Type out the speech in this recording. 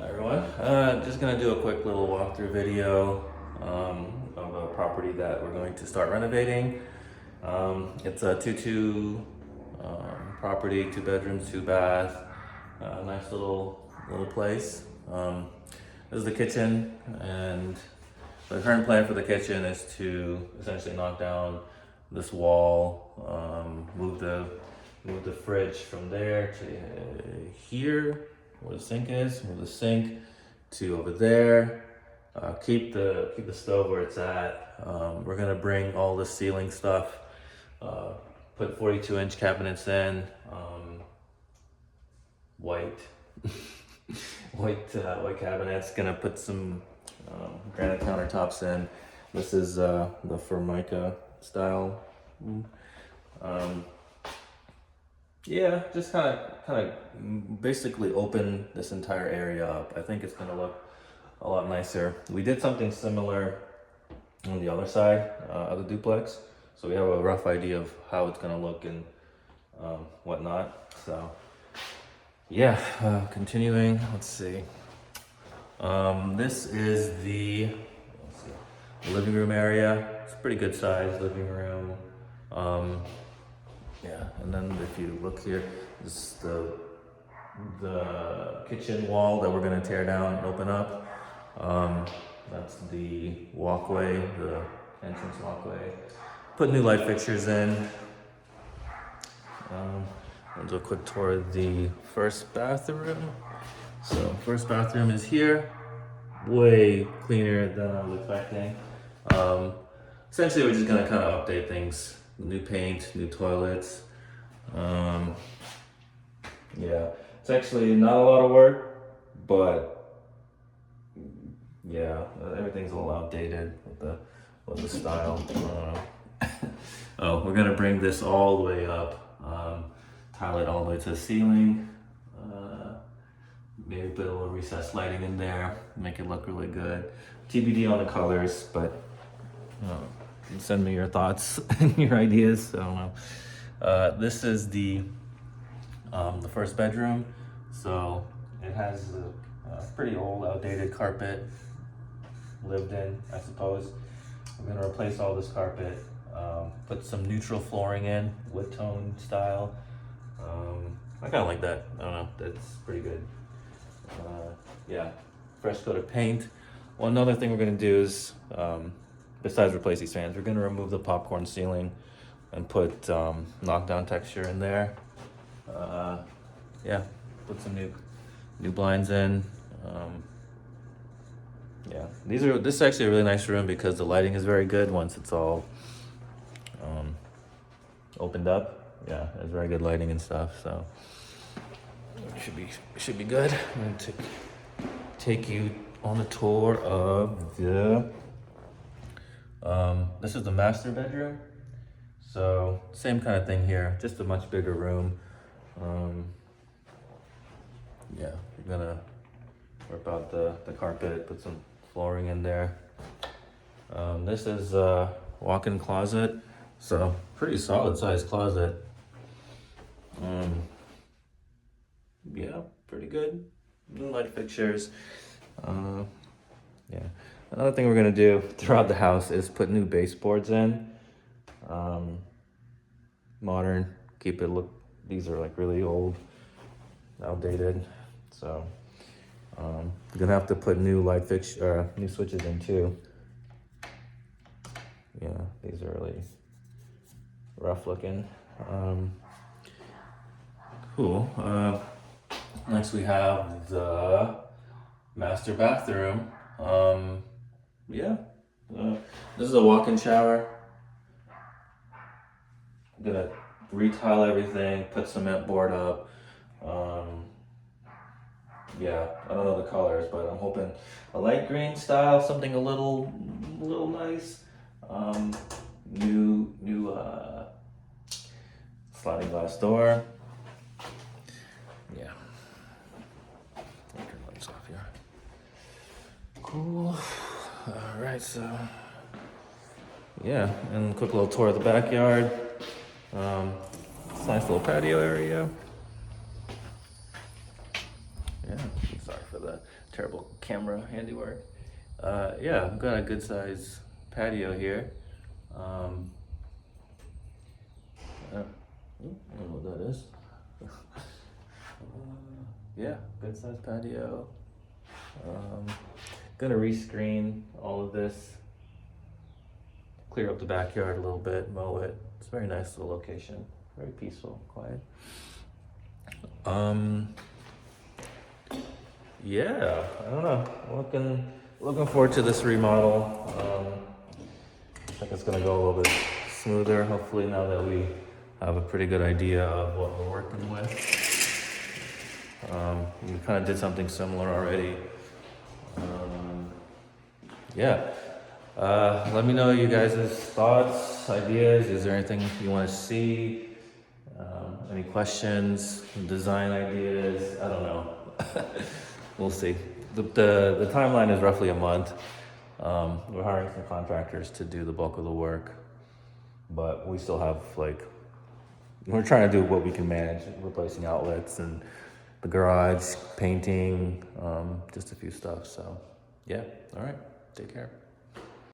Hi everyone, just gonna do a quick little walkthrough video of a property that we're going to start renovating. It's a 2-2 property, 2 bedrooms, 2 bath, nice little place. This is the kitchen, and the current plan for the kitchen is to essentially knock down this wall, move the fridge from there to here where the sink is, move the sink to over there, keep the stove where it's at. We're gonna bring all the ceiling stuff, put 42-inch cabinets in, white white cabinets. Gonna put some granite countertops in. This is the Formica style. Yeah, just kind of basically open this entire area up. I think it's gonna look a lot nicer. We did something similar on the other side of the duplex, so we have a rough idea of how it's gonna look and whatnot. So yeah, continuing. Let's see. This is the living room area. It's a pretty good size living room. Yeah, and then if you look here, this is the kitchen wall that we're gonna tear down and open up. That's the walkway, the entrance walkway. Put new light fixtures in. I'll do a quick tour of the first bathroom. So first bathroom is here, way cleaner than I was expecting. Essentially, we're just gonna kind of update things. New paint, new toilets. Yeah, it's actually not a lot of work, but yeah, everything's a little outdated with the style. Oh, we're gonna bring this all the way up, tile it all the way to the ceiling. Maybe put a little recessed lighting in there, make it look really good. TBD on the colors, but send me your thoughts and your ideas. I don't know. This is the first bedroom. So it has a pretty old, outdated carpet lived in, I suppose. We're gonna replace all this carpet, put some neutral flooring in, wood tone style. I kind of like that. I don't know. That's pretty good. Yeah, fresh coat of paint. One other thing we're gonna do is, besides replace these fans, we're gonna remove the popcorn ceiling and put knockdown texture in there. Yeah, put some new blinds in. Yeah, this is actually a really nice room because the lighting is very good once it's all opened up. Yeah, there's very good lighting and stuff, so it should be good. I'm gonna take you on a tour of the this is the master bedroom. So same kind of thing here, just a much bigger room. Yeah, we're gonna rip out the carpet, put some flooring in there. This is a walk-in closet, so pretty solid sized closet. Yeah, pretty good. New light fixtures. Yeah. Another thing we're gonna do throughout the house is put new baseboards in. Modern, keep it look. These are like really old, outdated. So you're gonna have to put new light fixture, new switches in too. Yeah, these are really rough looking. Cool. Next we have the master bathroom. Yeah, this is a walk-in shower. I'm gonna retile everything, put cement board up. Yeah, I don't know the colors, but I'm hoping a light green style, something a little nice. New sliding glass door. Yeah. I'll turn the lights off here. Cool. All right, so yeah, and a quick little tour of the backyard. It's a nice little patio area. Yeah, Sorry for the terrible camera handiwork. Yeah, I've got a good size patio here. I don't know what that is. Yeah, good size patio. Gonna rescreen all of this, clear up the backyard a little bit, mow it. It's a very nice little location, very peaceful, quiet. Yeah, I don't know. Looking forward to this remodel. I think it's gonna go a little bit smoother, hopefully, now that we have a pretty good idea of what we're working with. We kind of did something similar already. Yeah. Let me know you guys' thoughts, ideas. Is there anything you want to see? Any questions, design ideas? I don't know. We'll see. The timeline is roughly a month. We're hiring some contractors to do the bulk of the work, but we still have we're trying to do what we can manage, replacing outlets and the garage, painting, just a few stuff. So yeah, all right, take care.